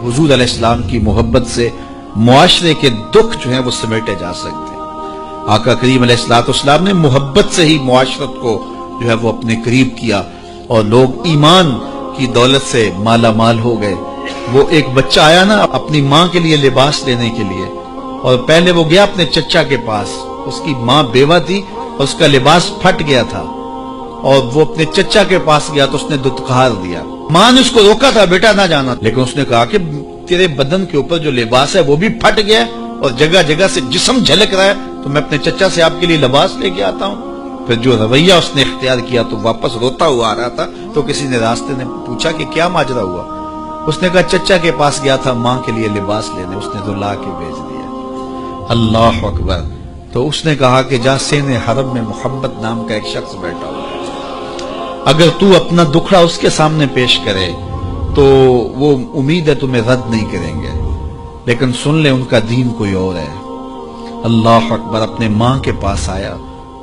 حضور علیہ السلام کی محبت سے معاشرے کے دکھ جو ہیں وہ سمیٹے جا سکتے ہیں۔ آقا کریم علیہ السلام نے محبت سے ہی معاشرت کو جو ہے وہ اپنے قریب کیا اور لوگ ایمان کی دولت سے مالا مال ہو گئے۔ وہ ایک بچہ آیا نا اپنی ماں کے لیے لباس لینے کے لیے، اور پہلے وہ گیا اپنے چچا کے پاس، اس کی ماں بیوہ تھی اور اس کا لباس پھٹ گیا تھا، اور وہ اپنے چچا کے پاس گیا تو اس نے دتکار دیا۔ ماں نے اس کو روکا تھا بیٹا نہ جانا، لیکن اس نے کہا کہ تیرے بدن کے اوپر جو لباس ہے وہ بھی پھٹ گیا اور جگہ جگہ سے جسم جھلک رہا ہے، تو میں اپنے چچا سے آپ کے لیے لباس لے کے آتا ہوں۔ پھر جو رویہ اس نے اختیار کیا تو واپس روتا ہوا آ رہا تھا، تو کسی نے راستے نے پوچھا کہ کیا ماجرا ہوا؟ اس نے کہا چچا کے پاس گیا تھا ماں کے لیے لباس لینے، اس نے تو لا کے بھیج دیا۔ اللہ اکبر۔ تو اس نے کہا کہ جا سین حرم میں محمد نام کا ایک شخص بیٹھا ہوا ہے، اگر تو اپنا دکھڑا اس کے سامنے پیش کرے تو وہ امید ہے تمہیں رد نہیں کریں گے، لیکن سن لے ان کا دین کوئی اور ہے۔ اللہ اکبر۔ اپنے ماں کے پاس آیا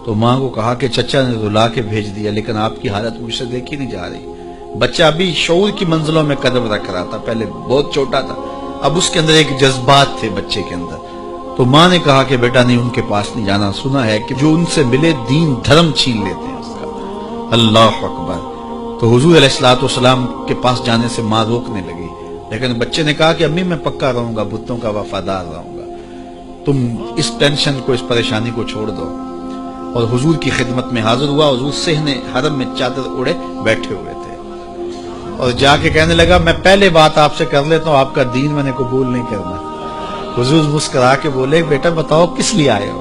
تو ماں کو کہا کہ چچا نے تو لا کے بھیج دیا، لیکن آپ کی حالت مجھ سے دیکھی نہیں جا رہی۔ بچہ ابھی شعور کی منزلوں میں قدم رکھ رہا تھا، پہلے بہت چھوٹا تھا، اب اس کے اندر ایک جذبات تھے بچے کے اندر۔ تو ماں نے کہا کہ بیٹا نہیں، ان کے پاس نہیں جانا، سنا ہے کہ جو ان سے ملے دین دھرم چھین لیتے ہیں اس کا۔ اللہ اکبر۔ تو حضور علیہ السلام کے پاس جانے سے ماں روکنے لگی، لیکن بچے نے کہا کہ امی میں پکا رہوں گا، بتوں کا وفادار رہوں گا، تم اس ٹینشن کو، اس پریشانی کو چھوڑ دو۔ اور حضور کی خدمت میں حاضر ہوا۔ حضور صحن حرم میں چادر اڑے بیٹھے ہوئے تھے، اور جا کے کہنے لگا میں پہلے بات آپ سے کر لیتا ہوں، آپ کا دین میں نے قبول نہیں کرنا۔ حضور مسکرا کے بولے بیٹا بتاؤ کس لیے آئے ہو؟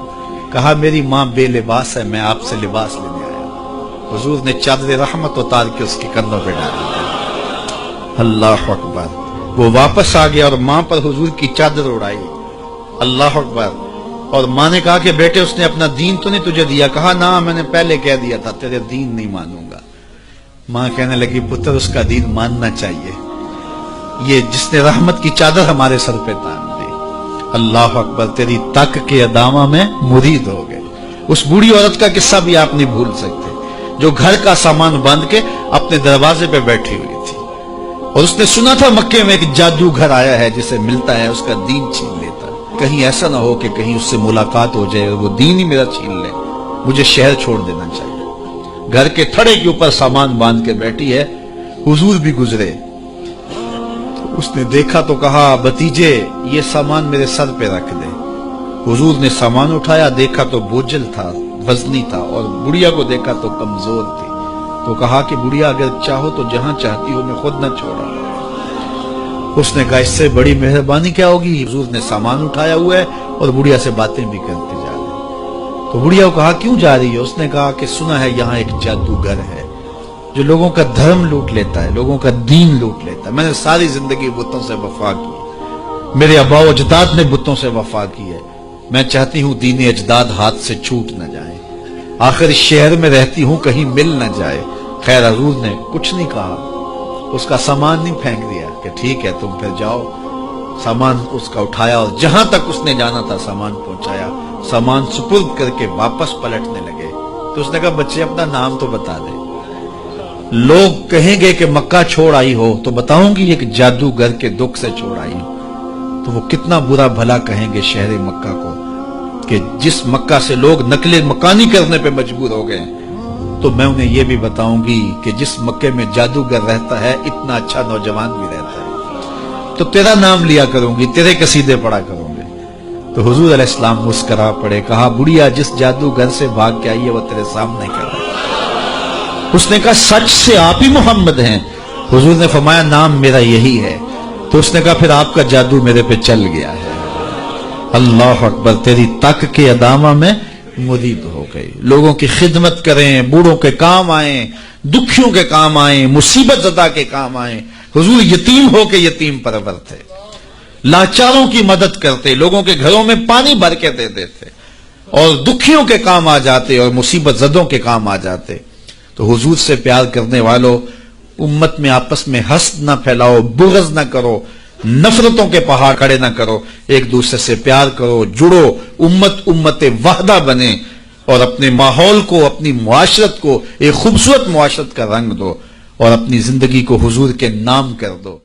کہا میری ماں بے لباس ہے، میں آپ سے لباس لینے آیا ہوں۔ حضور نے چادر رحمت اتار کے اس کے کندھوں پہ ڈال دیا۔ اللہ اکبر۔ وہ واپس آ گیا اور ماں پر حضور کی چادر اڑائی۔ اللہ اکبر۔ اور ماں نے کہا کہ بیٹے اس نے اپنا دین تو نہیں تجھے دیا؟ کہا نہ، میں نے پہلے کہہ دیا تھا تیرے دین نہیں مانوں گا۔ ماں کہنے لگی پتر اس کا دین ماننا چاہیے، یہ جس نے رحمت کی چادر ہمارے سر پہ تان دی۔ اللہ اکبر۔ تیری تک کے ادامہ میں مرید ہو گئے۔ اس بوڑھی عورت کا قصہ بھی آپ نہیں بھول سکتے، جو گھر کا سامان باندھ کے اپنے دروازے پہ بیٹھی ہوئی تھی، اور اس نے سنا تھا مکے میں ایک جادوگر آیا ہے جسے ملتا ہے اس کا دین چھین لیتا ہے، کہیں ایسا نہ ہو کہ کہیں اس سے ملاقات ہو جائے اور وہ دین ہی میرا چھین لے، مجھے شہر چھوڑ دینا چاہیے۔ گھر کے تھڑے کے اوپر سامان باندھ کے بیٹھی ہے، حضور بھی گزرے، اس نے دیکھا تو کہا بھتیجے یہ سامان میرے سر پہ رکھ دے۔ حضور نے سامان اٹھایا، دیکھا تو بوجھل تھا، وزنی تھا، اور بڑھیا کو دیکھا تو کمزور تھی، تو کہا کہ بڑھیا اگر چاہو تو جہاں چاہتی ہو میں خود نہ چھوڑا۔ اس نے کہا اس سے بڑی مہربانی کیا ہوگی؟ حضور نے سامان اٹھایا ہوا ہے اور بڑھیا سے باتیں بھی کرتے جا رہے ہیں۔ تو بڑھیا کو کہا کیوں جا رہی ہے؟ اس نے کہا کہ سنا ہے یہاں ایک جادوگر ہے جو لوگوں کا دھرم لوٹ لیتا ہے، لوگوں کا دین لوٹ لیتا ہے۔ میں نے ساری زندگی بتوں سے وفا کی، میرے آبا و اجداد نے بتوں سے وفا کی ہے، میں چاہتی ہوں دین اجداد ہاتھ سے چھوٹ نہ جائے، آخر اس شہر میں رہتی ہوں کہیں مل نہ جائے۔ خیر حضور نے کچھ نہیں کہا، اس کا سامان نہیں پھینک دیا کہ ٹھیک ہے تم پھر جاؤ۔ سامان اس کا اٹھایا اور جہاں تک اس نے جانا تھا سامان پہنچایا، سامان سپرد کر کے واپس پلٹنے لگے۔ تو اس نے کہا بچے اپنا نام تو بتا دے، لوگ کہیں گے کہ مکہ چھوڑ آئی ہو تو بتاؤں گی ایک جادوگر کے دکھ سے چھوڑ آئی ہوں، تو وہ کتنا برا بھلا کہیں گے شہر مکہ کو کہ جس مکہ سے لوگ نقل مکانی کرنے پہ مجبور ہو گئے، تو میں انہیں یہ بھی بتاؤں گی کہ جس مکے میں جادوگر رہتا ہے اتنا اچھا نوجوان بھی رہتا ہے، تو تیرا نام لیا کروں گی، تیرے قصیدے پڑھا کروں گی۔ تو حضور علیہ السلام مسکرا پڑے، کہا بڑھیا جس جادوگر سے بھاگ کے آئی ہے وہ تیرے سامنے کر رہا ہے۔ اس نے کہا سچ سے آپ ہی محمد ہیں؟ حضور نے فرمایا نام میرا یہی ہے۔ تو اس نے کہا پھر آپ کا جادو میرے پہ چل گیا ہے۔ اللہ اکبر۔ تیری تک کے ادامہ میں مرید ہو گئی۔ لوگوں کی خدمت کریں، بوڑھوں کے کام آئیں، دکھیوں کے کام آئیں، مصیبت زدہ کے کام آئیں۔ حضور یتیم ہو کے یتیم پرور تھے، لاچاروں کی مدد کرتے، لوگوں کے گھروں میں پانی بھر کے دے دیتے، اور دکھیوں کے کام آ جاتے اور مصیبت زدوں کے کام آ جاتے۔ تو حضور سے پیار کرنے والوں، امت میں آپس میں حسد نہ پھیلاؤ، بغض نہ کرو، نفرتوں کے پہاڑ کھڑے نہ کرو، ایک دوسرے سے پیار کرو، جڑو، امت وحدہ بنے، اور اپنے ماحول کو، اپنی معاشرت کو ایک خوبصورت معاشرت کا رنگ دو، اور اپنی زندگی کو حضور کے نام کر دو۔